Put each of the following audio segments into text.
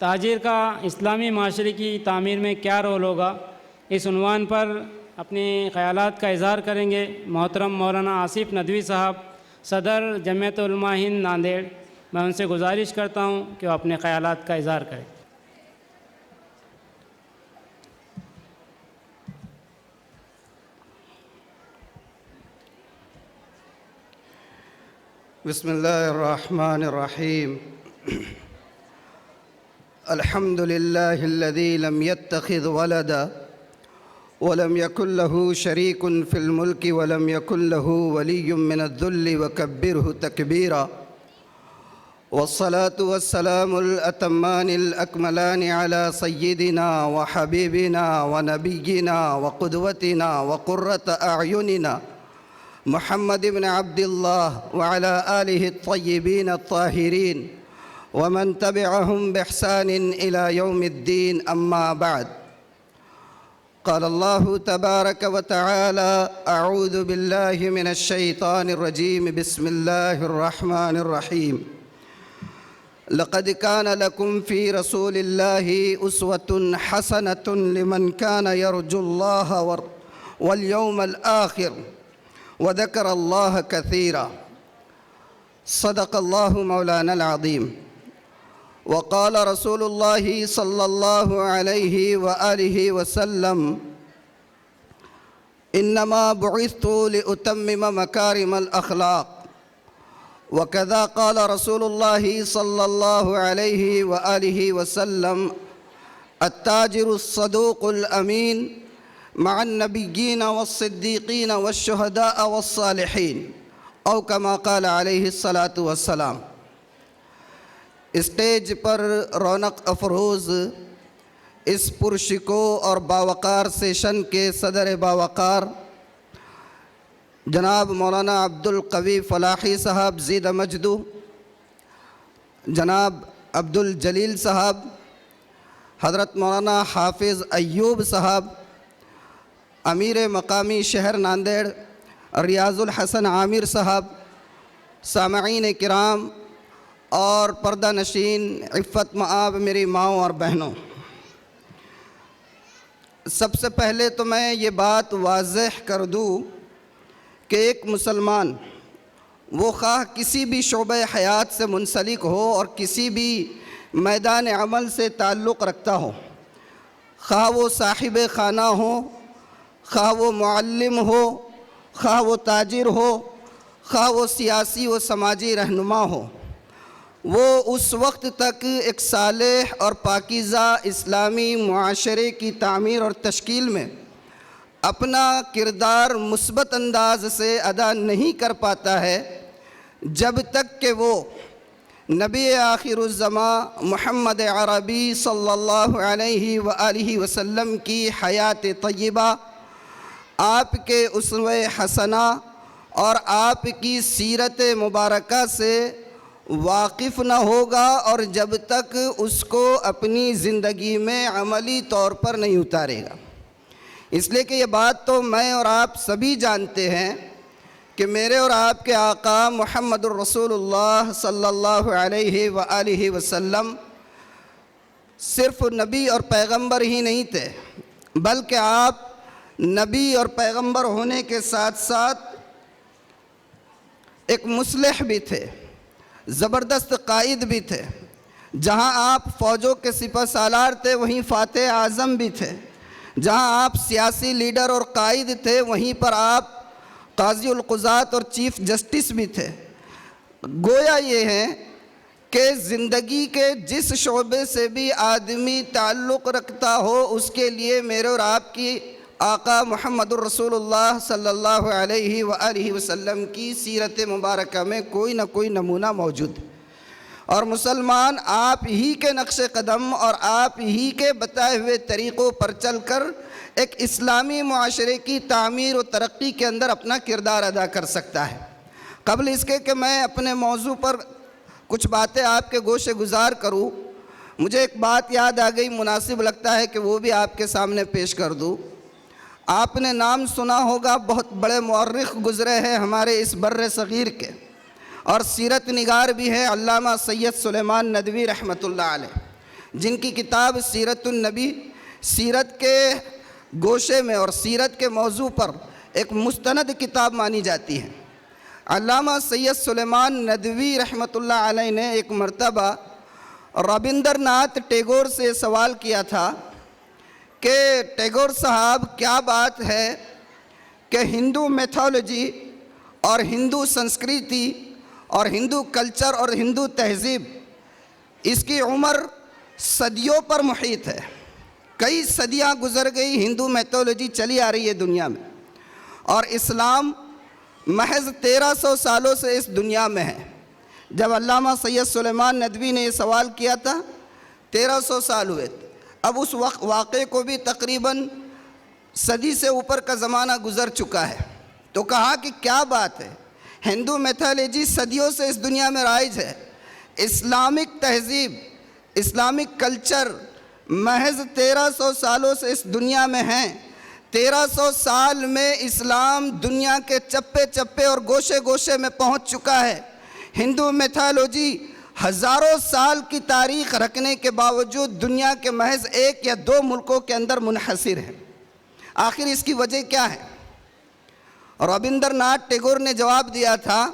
تاجر کا اسلامی معاشرے کی تعمیر میں کیا رول ہوگا، اس عنوان پر اپنے خیالات کا اظہار کریں گے محترم مولانا آصف ندوی صاحب، صدر جمعیت علماء ہند ناندیڑ۔ میں ان سے گزارش کرتا ہوں کہ وہ اپنے خیالات کا اظہار کریں۔ بسم اللہ الرحمن الرحیم۔ الحمد للہ الذی لم يتخذ ولدا ولم يكن له شریک فی الملک ولم يكن له ولی من الذل وکبرہ تکبیرا، والصلاة والسلام الأتمان الأكملان على سيدنا وحبيبنا ونبينا وقدوتنا وقرة أعيننا محمد بن عبد الله وعلى آله الطيبين الطاهرين ومن تبعهم بإحسان إلى يوم الدين، أما بعد. قال الله تبارك وتعالى: أعوذ بالله من الشيطان الرجيم، بسم الله الرحمن الرحيم. لقد كان لكم في رسول الله أسوة حسنة لمن كان يرجو الله واليوم الآخر وذكر الله كثيرا. صدق الله مولانا العظيم. وقال رسول الله صلى الله عليه وآله وسلم: إنما بعثت لأتمم مكارم الأخلاق. وكذا قال رسول الله صلى الله عليه وآله وسلم: التاجر الصدوق الأمين مع النبيين والصديقين والشهداء والصالحين، او كما قال علیہ الصلاۃ والسلام. اسٹیج پر رونق افروز اس پرشکو اور باوقار سیشن کے صدر باوقار جناب مولانا عبدالقوی فلاحی صاحب زید مجدو، جناب عبدالجلیل صاحب، حضرت مولانا حافظ ایوب صاحب، امیر مقامی شہر ناندیڑ ریاض الحسن عامر صاحب، سامعین کرام اور پردہ نشین عفت مآب میری ماؤں اور بہنوں، سب سے پہلے تو میں یہ بات واضح کر دوں کہ ایک مسلمان وہ خواہ کسی بھی شعبہ حیات سے منسلک ہو اور کسی بھی میدان عمل سے تعلق رکھتا ہو، خواہ وہ صاحب خانہ ہو، خواہ وہ معلم ہو، خواہ وہ تاجر ہو، خواہ وہ سیاسی و سماجی رہنما ہو، وہ اس وقت تک ایک صالح اور پاکیزہ اسلامی معاشرے کی تعمیر اور تشکیل میں اپنا کردار مثبت انداز سے ادا نہیں کر پاتا ہے جب تک کہ وہ نبی آخر الزمان محمد عربی صلی اللہ علیہ وآلہ وسلم کی حیات طیبہ، آپ کے اسوہ حسنہ اور آپ کی سیرت مبارکہ سے واقف نہ ہوگا، اور جب تک اس کو اپنی زندگی میں عملی طور پر نہیں اتارے گا. اس لیے کہ یہ بات تو میں اور آپ سبھی جانتے ہیں کہ میرے اور آپ کے آقا محمد الرسول اللہ صلی اللہ علیہ وآلہ وسلم صرف نبی اور پیغمبر ہی نہیں تھے، بلکہ آپ نبی اور پیغمبر ہونے کے ساتھ ساتھ ایک مصلح بھی تھے، زبردست قائد بھی تھے. جہاں آپ فوجوں کے سپہ سالار تھے وہیں فاتح اعظم بھی تھے. جہاں آپ سیاسی لیڈر اور قائد تھے وہیں پر آپ قاضی القضات اور چیف جسٹس بھی تھے. گویا یہ ہے کہ زندگی کے جس شعبے سے بھی آدمی تعلق رکھتا ہو اس کے لیے میرے اور آپ کی آقا محمد الرسول اللہ صلی اللہ علیہ وآلہ وسلم کی سیرت مبارکہ میں کوئی نہ کوئی نمونہ موجود ہے. اور مسلمان آپ ہی کے نقش قدم اور آپ ہی کے بتائے ہوئے طریقوں پر چل کر ایک اسلامی معاشرے کی تعمیر و ترقی کے اندر اپنا کردار ادا کر سکتا ہے. قبل اس کے کہ میں اپنے موضوع پر کچھ باتیں آپ کے گوش گزار کروں، مجھے ایک بات یاد آ گئی، مناسب لگتا ہے کہ وہ بھی آپ کے سامنے پیش کر دوں. آپ نے نام سنا ہوگا، بہت بڑے مورخ گزرے ہیں ہمارے اس بر صغیر کے، اور سیرت نگار بھی ہے علامہ سید سلیمان ندوی رحمۃ اللہ علیہ. جن کی کتاب سیرت النبی سیرت کے گوشے میں اور سیرت کے موضوع پر ایک مستند کتاب مانی جاتی ہے۔ علامہ سید سلیمان ندوی رحمۃ اللہ علیہ نے ایک مرتبہ رابندر ناتھ ٹیگور سے سوال کیا تھا کہ ٹیگور صاحب کیا بات ہے کہ ہندو میتھولوجی اور ہندو سنسکرتی اور ہندو کلچر اور ہندو تہذیب اس کی عمر صدیوں پر محیط ہے، کئی صدیاں گزر گئی، ہندو میتھولوجی چلی آ رہی ہے دنیا میں، اور اسلام محض 1300 سالوں سے اس دنیا میں ہے۔ جب علامہ سید سلیمان ندوی نے یہ سوال کیا تھا 1300 سال ہوئے تھے، اب اس وقت واقعے کو بھی تقریباً صدی سے اوپر کا زمانہ گزر چکا ہے، تو کہا کہ کیا بات ہے، ہندو میتھولوجی صدیوں سے اس دنیا میں رائج ہے، اسلامک تہذیب اسلامک کلچر محض 1300 سالوں سے اس دنیا میں ہیں، 1300 سال میں اسلام دنیا کے چپے چپے اور گوشے گوشے میں پہنچ چکا ہے۔ ہندو میتھولوجی ہزاروں سال کی تاریخ رکھنے کے باوجود دنیا کے محض 1 یا 2 ملکوں کے اندر منحصر ہے۔ آخر اس کی وجہ کیا ہے؟ رابندر ناتھ ٹیگور نے جواب دیا تھا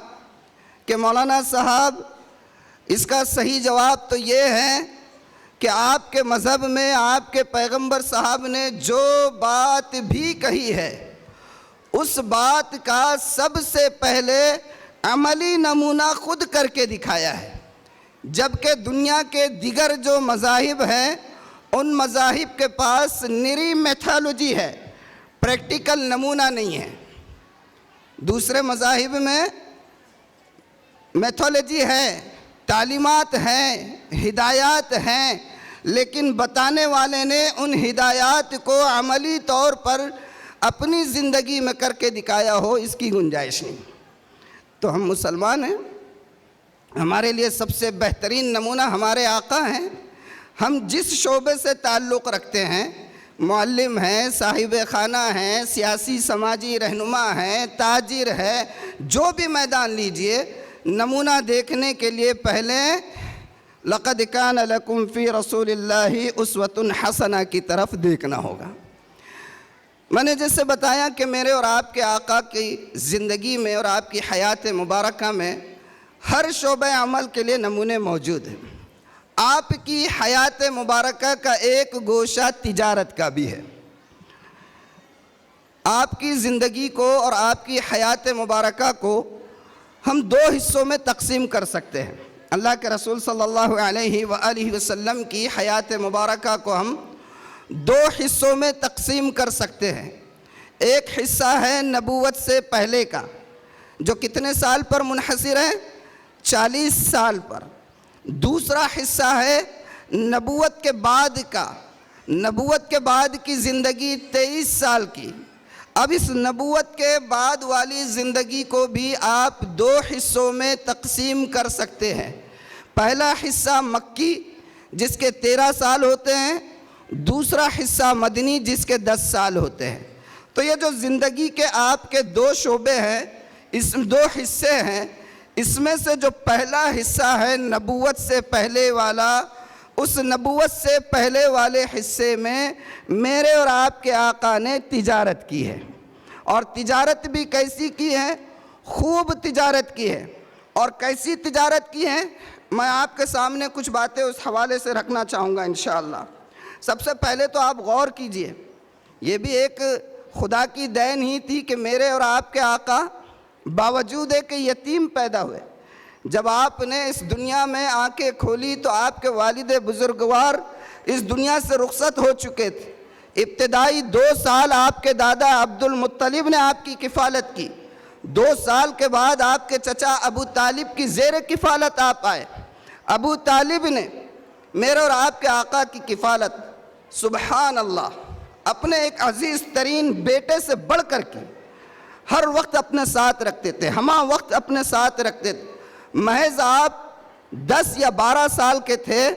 کہ مولانا صاحب اس کا صحیح جواب تو یہ ہے کہ آپ کے مذہب میں آپ کے پیغمبر صاحب نے جو بات بھی کہی ہے اس بات کا سب سے پہلے عملی نمونہ خود کر کے دکھایا ہے، جبکہ دنیا کے دیگر جو مذاہب ہیں ان مذاہب کے پاس نری میتھولوجی ہے، پریکٹیکل نمونہ نہیں ہے۔ دوسرے مذاہب میں میتھولوجی ہے، تعلیمات ہیں، ہدایات ہیں، لیکن بتانے والے نے ان ہدایات کو عملی طور پر اپنی زندگی میں کر کے دکھایا ہو، اس کی گنجائش نہیں۔ تو ہم مسلمان ہیں، ہمارے لیے سب سے بہترین نمونہ ہمارے آقا ہیں۔ ہم جس شعبے سے تعلق رکھتے ہیں، معلم ہیں، صاحب خانہ ہیں، سیاسی سماجی رہنما ہیں، تاجر ہے، جو بھی میدان لیجئے، نمونہ دیکھنے کے لیے پہلے لقد کان لکم فی رسول اللہ اسوۃ حسنہ کی طرف دیکھنا ہوگا۔ میں نے جیسے بتایا کہ میرے اور آپ کے آقا کی زندگی میں اور آپ کی حیات مبارکہ میں ہر شعبہ عمل کے لیے نمونے موجود ہیں۔ آپ کی حیات مبارکہ کا ایک گوشہ تجارت کا بھی ہے۔ آپ کی زندگی کو اور آپ کی حیات مبارکہ کو ہم 2 حصوں میں تقسیم کر سکتے ہیں۔ اللہ کے رسول صلی اللہ علیہ وآلہ وسلم کی حیات مبارکہ کو ہم 2 حصوں میں تقسیم کر سکتے ہیں۔ ایک حصہ ہے نبوت سے پہلے کا، جو کتنے سال پر منحصر ہے؟ 40 سال پر۔ دوسرا حصہ ہے نبوت کے بعد کا، نبوت کے بعد کی زندگی 23 سال کی۔ اب اس نبوت کے بعد والی زندگی کو بھی آپ 2 حصوں میں تقسیم کر سکتے ہیں۔ پہلا حصہ مکی جس کے 13 سال ہوتے ہیں، دوسرا حصہ مدنی جس کے 10 سال ہوتے ہیں۔ تو یہ جو زندگی کے آپ کے 2 شعبے ہیں، اس 2 حصے ہیں، اس میں سے جو پہلا حصہ ہے نبوت سے پہلے والا، اس نبوت سے پہلے والے حصے میں میرے اور آپ کے آقا نے تجارت کی ہے، اور تجارت بھی کیسی کی ہے؟ خوب تجارت کی ہے۔ اور کیسی تجارت کی ہے؟ میں آپ کے سامنے کچھ باتیں اس حوالے سے رکھنا چاہوں گا انشاءاللہ۔ سب سے پہلے تو آپ غور کیجئے، یہ بھی ایک خدا کی دین ہی تھی کہ میرے اور آپ کے آقا باوجود ہے کہ یتیم پیدا ہوئے، جب آپ نے اس دنیا میں آنکھیں کھولی تو آپ کے والد بزرگوار اس دنیا سے رخصت ہو چکے تھے۔ ابتدائی 2 سال آپ کے دادا عبد المطلب نے آپ کی کفالت کی، 2 سال کے بعد آپ کے چچا ابو طالب کی زیر کفالت آپ آئے۔ ابو طالب نے میرے اور آپ کے آقا کی کفالت سبحان اللہ اپنے ایک عزیز ترین بیٹے سے بڑھ کر کی، ہر وقت اپنے ساتھ رکھتے تھے، ہمہ وقت اپنے ساتھ رکھتے تھے۔ محض آپ 10 یا 12 سال کے تھے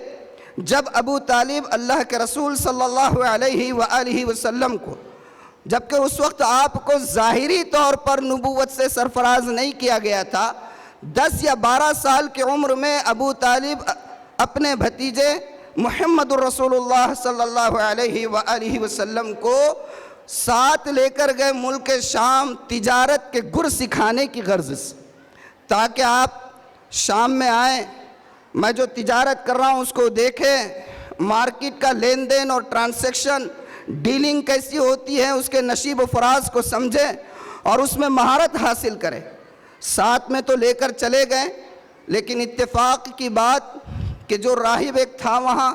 جب ابو طالب اللہ کے رسول صلی اللہ علیہ وآلہ وسلم کو، جبکہ اس وقت آپ کو ظاہری طور پر نبوت سے سرفراز نہیں کیا گیا تھا، 10 یا 12 سال کی عمر میں ابو طالب اپنے بھتیجے محمد الرسول اللہ صلی اللہ علیہ وآلہ وسلم کو ساتھ لے کر گئے ملک شام تجارت کے گر سکھانے کی غرض سے، تاکہ آپ شام میں آئیں، میں جو تجارت کر رہا ہوں اس کو دیکھیں، مارکیٹ کا لین دین اور ٹرانزیکشن ڈیلنگ کیسی ہوتی ہے اس کے نشیب و فراز کو سمجھیں اور اس میں مہارت حاصل کریں۔ ساتھ میں تو لے کر چلے گئے، لیکن اتفاق کی بات کہ جو راہب ایک تھا وہاں،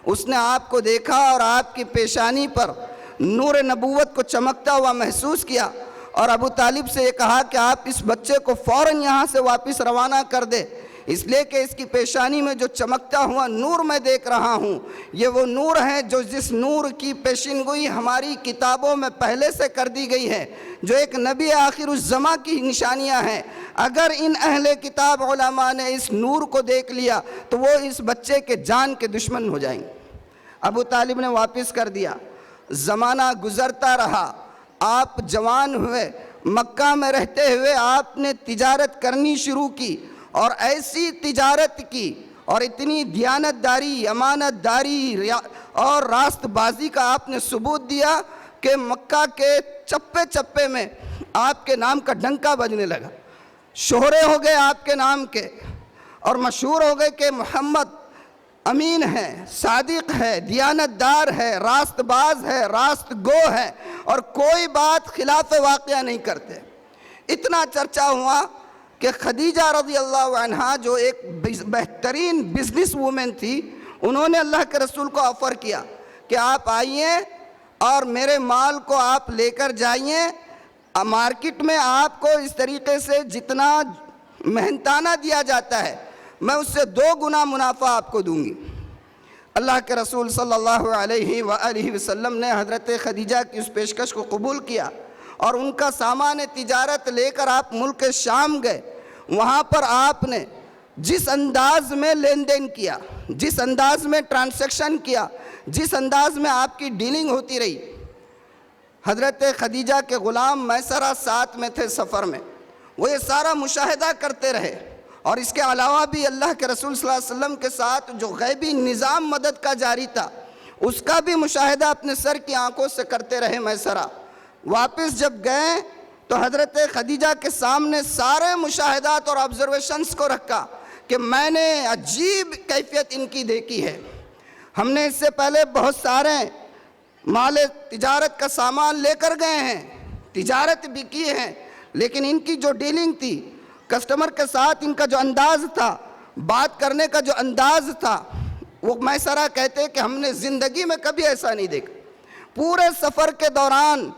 اس نے آپ کو دیکھا اور آپ کی پیشانی پر نور نبوت کو چمکتا ہوا محسوس کیا، اور ابو طالب سے یہ کہا کہ آپ اس بچے کو فوراً یہاں سے واپس روانہ کر دے، اس لیے کہ اس کی پیشانی میں جو چمکتا ہوا نور میں دیکھ رہا ہوں، یہ وہ نور ہے جو جس نور کی پیشن گوئی ہماری کتابوں میں پہلے سے کر دی گئی ہے، جو ایک نبی آخر الزماں کی نشانیاں ہیں۔ اگر ان اہل کتاب علماء نے اس نور کو دیکھ لیا تو وہ اس بچے کے جان کے دشمن ہو جائیں گے۔ ابو طالب نے واپس کر دیا۔ زمانہ گزرتا رہا، آپ جوان ہوئے، مکہ میں رہتے ہوئے آپ نے تجارت کرنی شروع کی، اور ایسی تجارت کی اور اتنی دیانتداری، امانت داری اور راست بازی کا آپ نے ثبوت دیا کہ مکہ کے چپے چپے میں آپ کے نام کا ڈنکا بجنے لگا، شہرے ہو گئے آپ کے نام کے، اور مشہور ہو گئے کہ محمد امین ہے، صادق ہے، دیانتدار ہے، راست باز ہے، راست گو ہے، اور کوئی بات خلاف واقعہ نہیں کرتے۔ اتنا چرچا ہوا کہ خدیجہ رضی اللہ عنہا جو ایک بہترین بزنس وومن تھی، انہوں نے اللہ کے رسول کو آفر کیا کہ آپ آئیے اور میرے مال کو آپ لے کر جائیے، مارکیٹ میں آپ کو اس طریقے سے جتنا محنتانہ دیا جاتا ہے میں اس سے 2 گنا منافع آپ کو دوں گی۔ اللہ کے رسول صلی اللہ علیہ وآلہ وسلم نے حضرت خدیجہ کی اس پیشکش کو قبول کیا، اور ان کا سامان تجارت لے کر آپ ملک شام گئے۔ وہاں پر آپ نے جس انداز میں لین دین کیا، جس انداز میں ٹرانزیکشن کیا، جس انداز میں آپ کی ڈیلنگ ہوتی رہی، حضرت خدیجہ کے غلام میسرہ ساتھ میں تھے سفر میں، وہ یہ سارا مشاہدہ کرتے رہے، اور اس کے علاوہ بھی اللہ کے رسول صلی اللہ علیہ وسلم کے ساتھ جو غیبی نظام مدد کا جاری تھا اس کا بھی مشاہدہ اپنے سر کی آنکھوں سے کرتے رہے میسرہ۔ واپس جب گئے تو حضرت خدیجہ کے سامنے سارے مشاہدات اور آبزرویشنز کو رکھا کہ میں نے عجیب کیفیت ان کی دیکھی ہے، ہم نے اس سے پہلے بہت سارے مال تجارت کا سامان لے کر گئے ہیں، تجارت بھی کی ہے، لیکن ان کی جو ڈیلنگ تھی کسٹمر کے ساتھ، ان کا جو انداز تھا، بات کرنے کا جو انداز تھا، وہ میسرہ کہتے کہ ہم نے زندگی میں کبھی ایسا نہیں دیکھا۔ پورے سفر کے دوران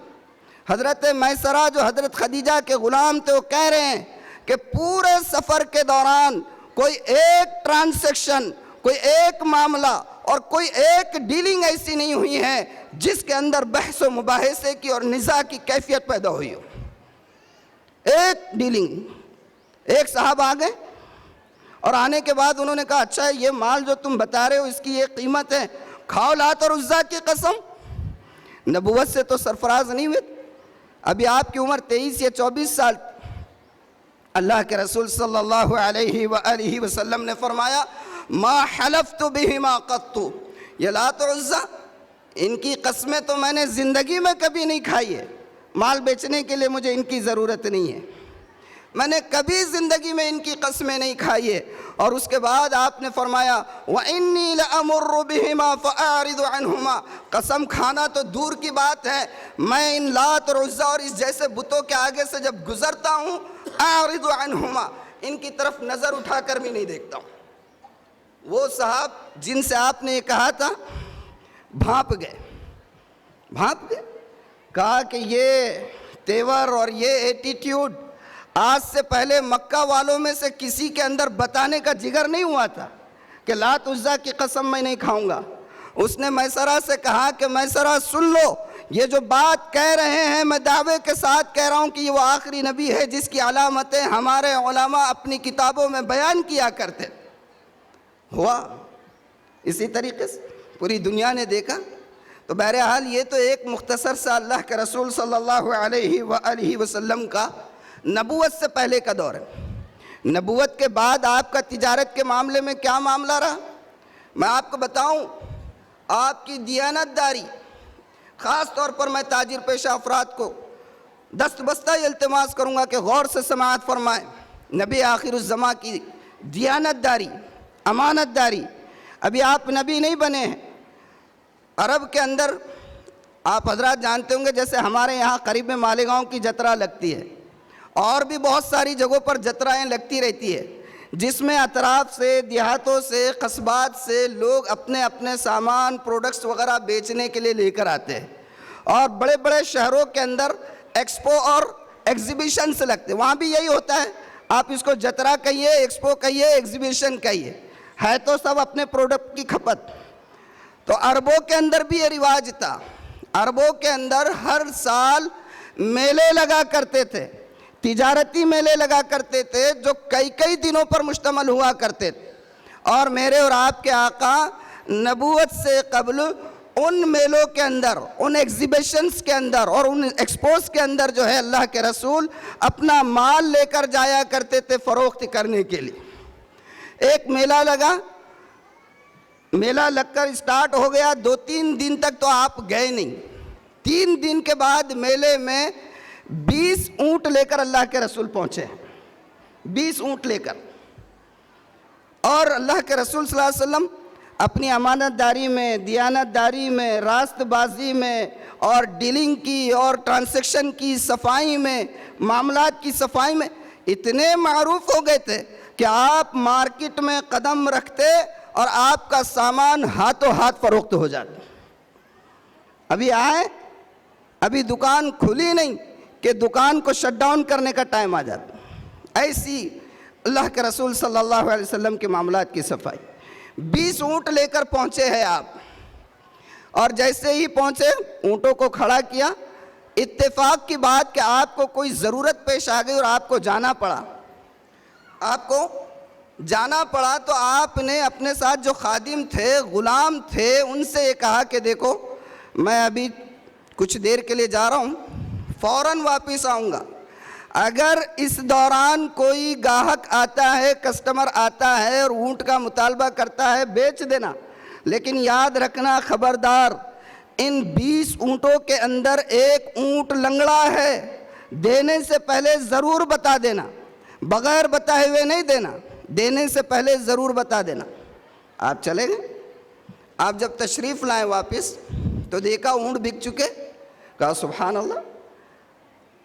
حضرت میسرہ جو حضرت خدیجہ کے غلام تھے وہ کہہ رہے ہیں کہ پورے سفر کے دوران کوئی ایک ٹرانزیکشن، کوئی ایک معاملہ اور کوئی ایک ڈیلنگ ایسی نہیں ہوئی ہے جس کے اندر بحث و مباحثے کی اور نزاع کی کیفیت پیدا ہوئی ہو۔ ایک ڈیلنگ، ایک صاحب آ گئے اور آنے کے بعد انہوں نے کہا اچھا یہ مال جو تم بتا رہے ہو اس کی یہ قیمت ہے، کھاؤ لات اور عزا کی قسم۔ نبوت سے تو سرفراز نہیں ہوئے، ابھی آپ کی عمر 23 یا 24 سال۔ اللہ کے رسول صلی اللہ علیہ وآلہ وسلم نے فرمایا ما حلفت بہما قط، یہ لات و عزا ان کی قسمیں تو میں نے زندگی میں کبھی نہیں کھائی ہے، مال بیچنے کے لیے مجھے ان کی ضرورت نہیں ہے، میں نے کبھی زندگی میں ان کی قسمیں نہیں کھائی ہے۔ اور اس کے بعد آپ نے فرمایا وَإِنِّي لَأَمُرُّ بِهِمَا فَأَعْرِضُ عَنْهُمَا، قسم کھانا تو دور کی بات ہے، میں ان لات اور عزا اور اس جیسے بتوں کے آگے سے جب گزرتا ہوں أَعْرِضُ عَنْهُمَا، ان کی طرف نظر اٹھا کر بھی نہیں دیکھتا ہوں۔ وہ صاحب جن سے آپ نے یہ کہا تھا بھانپ گئے، کہا کہ یہ تیور اور یہ ایٹیٹیوڈ آج سے پہلے مکہ والوں میں سے کسی کے اندر بتانے کا جگر نہیں ہوا تھا کہ لات عزا کی قسم میں نہیں کھاؤں گا۔ اس نے میسرہ سے کہا کہ میسرہ سن لو، یہ جو بات کہہ رہے ہیں میں دعوے کے ساتھ کہہ رہا ہوں کہ یہ وہ آخری نبی ہے جس کی علامتیں ہمارے علماء اپنی کتابوں میں بیان کیا کرتے۔ ہوا اسی طریقے سے پوری دنیا نے دیکھا۔ تو بہرحال یہ تو ایک مختصر سا اللہ کے رسول صلی اللہ علیہ وآلہ وسلم کا نبوت سے پہلے کا دور ہے۔ نبوت کے بعد آپ کا تجارت کے معاملے میں کیا معاملہ رہا؟ میں آپ کو بتاؤں، آپ کی دیانت داری، خاص طور پر میں تاجر پیشہ افراد کو دست بستہ التماس کروں گا کہ غور سے سماعت فرمائیں۔ نبی آخر الزماں کی دیانت داری، امانت داری، ابھی آپ نبی نہیں بنے ہیں۔ عرب کے اندر آپ حضرات جانتے ہوں گے، جیسے ہمارے یہاں قریب میں مالیگاؤں کی جترا لگتی ہے، اور بھی بہت ساری جگہوں پر جترائیں لگتی رہتی ہے، جس میں اطراف سے، دیہاتوں سے، قصبات سے لوگ اپنے اپنے سامان، پروڈکٹس وغیرہ بیچنے کے لیے لے کر آتے ہیں، اور بڑے بڑے شہروں کے اندر ایکسپو اور ایگزیبیشنس لگتے ہیں، وہاں بھی یہی ہوتا ہے۔ آپ اس کو جترا کہیے، ایکسپو کہیے، ایگزیبیشن کہیے، ہے تو سب اپنے پروڈکٹ کی کھپت۔ تو عربوں کے اندر بھی یہ رواج تھا، عربوں کے اندر ہر سال میلے لگا کرتے تھے، تجارتی میلے لگا کرتے تھے، جو کئی کئی دنوں پر مشتمل ہوا کرتے تھے، اور میرے اور آپ کے آقا نبوت سے قبل ان میلوں کے اندر، ان ایگزیبیشنز کے اندر اور ان ایکسپوز کے اندر جو ہے اللہ کے رسول اپنا مال لے کر جایا کرتے تھے فروخت کرنے کے لیے۔ ایک میلہ لگا، میلہ لگ کر اسٹارٹ ہو گیا، 2-3 دن تک تو آپ گئے نہیں، 3 دن کے بعد میلے میں 20 اونٹ لے کر اللہ کے رسول پہنچے، 20 اونٹ لے کر، اور اللہ کے رسول صلی اللہ علیہ وسلم اپنی امانت داری میں، دیانت داری میں، راست بازی میں، اور ڈیلنگ کی اور ٹرانزیکشن کی صفائی میں، معاملات کی صفائی میں اتنے معروف ہو گئے تھے کہ آپ مارکیٹ میں قدم رکھتے اور آپ کا سامان ہاتھوں ہاتھ فروخت ہو جاتا۔ ابھی آئے، ابھی دکان کھلی نہیں کہ دکان کو شٹ ڈاؤن کرنے کا ٹائم آ جاتا۔ ایسی اللہ کے رسول صلی اللہ علیہ وسلم کے معاملات کی صفائی۔ 20 اونٹ لے کر پہنچے ہیں آپ، اور جیسے ہی پہنچے اونٹوں کو کھڑا کیا۔ اتفاق کی بات کہ آپ کو کوئی ضرورت پیش آ گئی اور آپ کو جانا پڑا، آپ کو جانا پڑا، تو آپ نے اپنے ساتھ جو خادم تھے، غلام تھے، ان سے یہ کہا کہ دیکھو میں ابھی کچھ دیر کے لیے جا رہا ہوں، فوراً واپس آؤں گا، اگر اس دوران کوئی گاہک آتا ہے، کسٹمر آتا ہے اور اونٹ کا مطالبہ کرتا ہے، بیچ دینا، لیکن یاد رکھنا خبردار ان 20 اونٹوں کے اندر ایک اونٹ لنگڑا ہے، دینے سے پہلے ضرور بتا دینا، بغیر بتائے ہوئے نہیں دینا، دینے سے پہلے ضرور بتا دینا۔ آپ چلے گئے، آپ جب تشریف لائیں واپس تو دیکھا اونٹ بک چکے، کہا سبحان اللہ،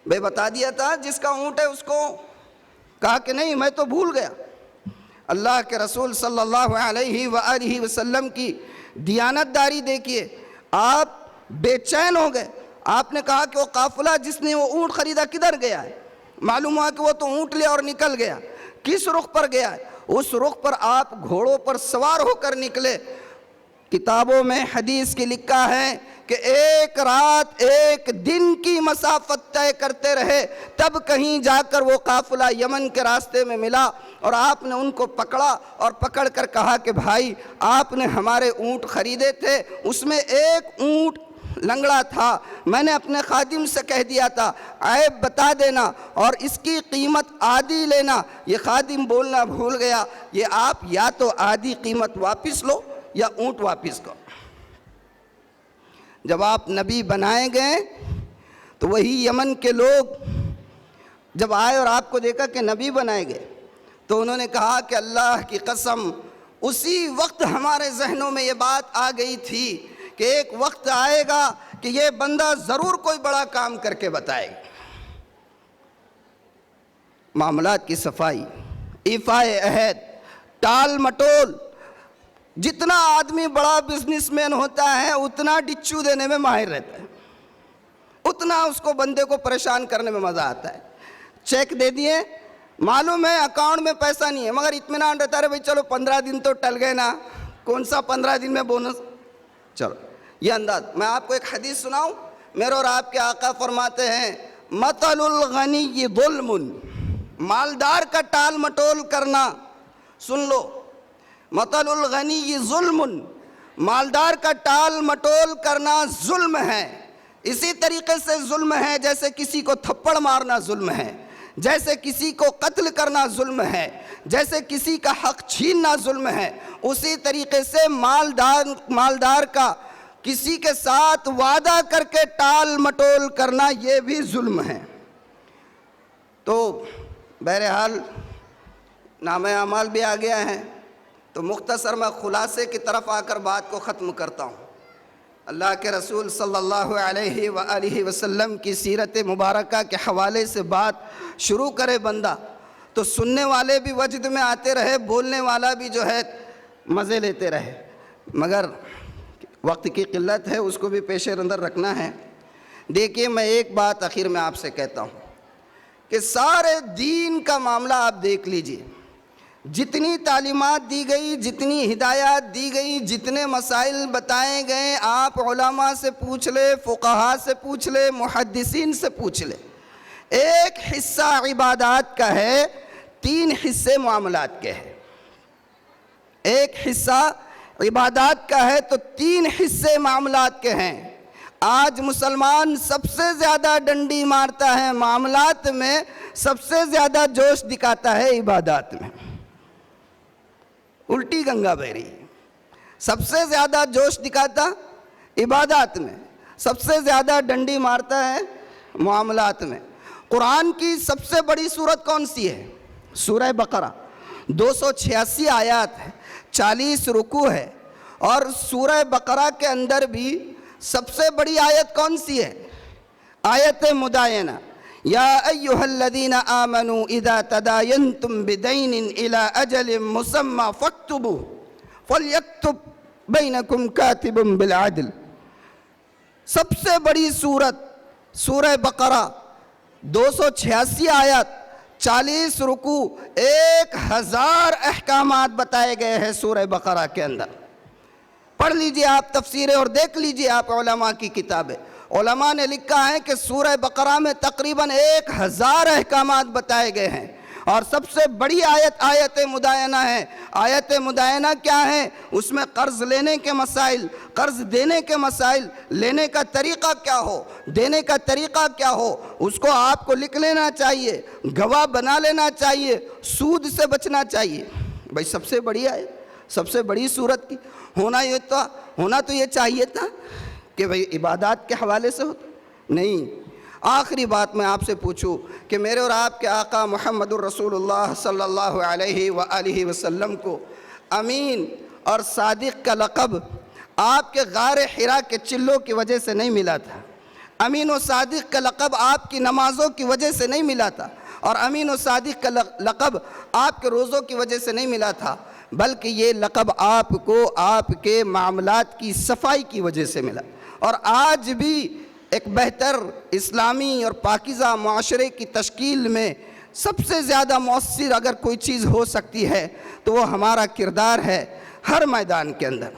میں بتا دیا تھا جس کا اونٹ ہے اس کو، کہا کہ نہیں میں تو بھول گیا۔ اللہ کے رسول صلی اللہ علیہ وآلہ وسلم کی دیانت داری دیکھیے، آپ بے چین ہو گئے۔ آپ نے کہا کہ وہ قافلہ جس نے وہ اونٹ خریدا کدھر گیا ہے؟ معلوم ہوا کہ وہ تو اونٹ لیا اور نکل گیا، کس رخ پر گیا ہے؟ اس رخ پر آپ گھوڑوں پر سوار ہو کر نکلے۔ کتابوں میں حدیث کی لکھا ہے کہ 1 رات 1 دن کی مسافت طے کرتے رہے، تب کہیں جا کر وہ قافلہ یمن کے راستے میں ملا، اور آپ نے ان کو پکڑا اور پکڑ کر کہا کہ بھائی آپ نے ہمارے اونٹ خریدے تھے، اس میں ایک اونٹ لنگڑا تھا، میں نے اپنے خادم سے کہہ دیا تھا عیب بتا دینا اور اس کی قیمت آدھی لینا، یہ خادم بولنا بھول گیا، یہ آپ یا تو آدھی قیمت واپس لو یا اونٹ واپس کرو۔ جب آپ نبی بنائے گئے تو وہی یمن کے لوگ جب آئے اور آپ کو دیکھا کہ نبی بنائے گئے تو انہوں نے کہا کہ اللہ کی قسم اسی وقت ہمارے ذہنوں میں یہ بات آ گئی تھی کہ ایک وقت آئے گا کہ یہ بندہ ضرور کوئی بڑا کام کر کے بتائے گا۔ معاملات کی صفائی، ایفائے عہد، ٹال مٹول، جتنا آدمی بڑا بزنس مین ہوتا ہے اتنا ڈچو دینے میں ماہر رہتا ہے، اتنا اس کو بندے کو پریشان کرنے میں مزہ آتا ہے۔ چیک دے دیے، معلوم ہے اکاؤنٹ میں پیسہ نہیں ہے، مگر اطمینان رہتا ہے بھائی چلو 15 دن تو ٹل گئے نا، کون سا 15 دن میں بونس، چلو یہ انداز۔ میں آپ کو ایک حدیث سناؤں، میرے اور آپ کے آقا فرماتے ہیں مثل الغنی ظلم، مالدار کا ٹال مٹول کرنا، سن لو، مثل الغنی ظلم، مالدار کا ٹال مٹول کرنا ظلم ہے، اسی طریقے سے ظلم ہے جیسے کسی کو تھپڑ مارنا ظلم ہے، جیسے کسی کو قتل کرنا ظلم ہے، جیسے کسی کا حق چھیننا ظلم ہے، اسی طریقے سے مالدار کا کسی کے ساتھ وعدہ کر کے ٹال مٹول کرنا یہ بھی ظلم ہے۔ تو بہرحال نامہ اعمال بھی آ گیا ہے، تو مختصر میں خلاصے کی طرف آ کر بات کو ختم کرتا ہوں۔ اللہ کے رسول صلی اللہ علیہ وآلہ وسلم کی سیرت مبارکہ کے حوالے سے بات شروع کرے بندہ تو سننے والے بھی وجد میں آتے رہے، بولنے والا بھی جو ہے مزے لیتے رہے، مگر وقت کی قلت ہے، اس کو بھی پیش نظر رکھنا ہے۔ دیکھیے میں ایک بات آخر میں آپ سے کہتا ہوں کہ سارے دین کا معاملہ آپ دیکھ لیجئے، جتنی تعلیمات دی گئی، جتنی ہدایات دی گئی، جتنے مسائل بتائے گئے، آپ علماء سے پوچھ لے، فقہاء سے پوچھ لے، محدثین سے پوچھ لے، ایک حصہ عبادات کا ہے، 3 حصے معاملات کے ہیں۔ ایک حصہ عبادات کا ہے تو 3 حصے معاملات کے ہیں۔ آج مسلمان سب سے زیادہ ڈنڈی مارتا ہے معاملات میں، سب سے زیادہ جوش دکھاتا ہے عبادات میں، الٹی گنگا بہہ رہی ہے۔ سب سے زیادہ جوش دکھاتا عبادات میں، سب سے زیادہ ڈنڈی مارتا ہے معاملات میں۔ قرآن کی سب سے بڑی سورت کون سی ہے؟ سورہ بقرہ، 286 آیات ہے، 40 رکوع ہے، اور سورہ بقرہ کے اندر بھی سب سے بڑی آیت کون سی ہے؟ آیت مدائنہ، یا ایہا الذین آمنوا اذا تداینتم بدین الی اجل مسمی فاکتبوا فلیکتب بینکم کاتب بالعدل۔ سب سے بڑی سورت سورہ بقرہ، 286 آیت، 40 رکوع، 1000 احکامات بتائے گئے ہیں سورہ بقرہ کے اندر۔ پڑھ لیجئے آپ تفسیریں اور دیکھ لیجئے آپ علماء کی کتابیں، علماء نے لکھا ہے کہ سورہ بقرہ میں تقریباً 1000 احکامات بتائے گئے ہیں، اور سب سے بڑی آیت مدائنہ ہے۔ آیت مدائنہ کیا ہے؟ اس میں قرض لینے کے مسائل، قرض دینے کے مسائل، لینے کا طریقہ کیا ہو، دینے کا طریقہ کیا ہو، اس کو آپ کو لکھ لینا چاہیے، گواہ بنا لینا چاہیے، سود سے بچنا چاہیے۔ بھائی سب سے بڑی آیت، سب سے بڑی صورت کی ہونا تو یہ چاہیے تھا کہ بھئی عبادات کے حوالے سے ہوتا، نہیں۔ آخری بات میں آپ سے پوچھوں کہ میرے اور آپ کے آقا محمد الرسول اللہ صلی اللہ علیہ وآلہ وسلم کو امین اور صادق کا لقب آپ کے غار حرا کے چلوں کی وجہ سے نہیں ملا تھا، امین و صادق کا لقب آپ کی نمازوں کی وجہ سے نہیں ملا تھا، اور امین و صادق کا لقب آپ کے روزوں کی وجہ سے نہیں ملا تھا، بلکہ یہ لقب آپ کو آپ کے معاملات کی صفائی کی وجہ سے ملا۔ اور آج بھی ایک بہتر اسلامی اور پاکیزہ معاشرے کی تشکیل میں سب سے زیادہ مؤثر اگر کوئی چیز ہو سکتی ہے تو وہ ہمارا کردار ہے ہر میدان کے اندر۔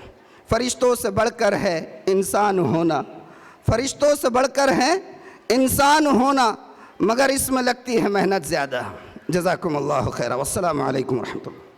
فرشتوں سے بڑھ کر ہے انسان ہونا، فرشتوں سے بڑھ کر ہے انسان ہونا، مگر اس میں لگتی ہے محنت زیادہ۔ جزاکم اللہ خیرا، والسلام علیکم ورحمۃ اللہ۔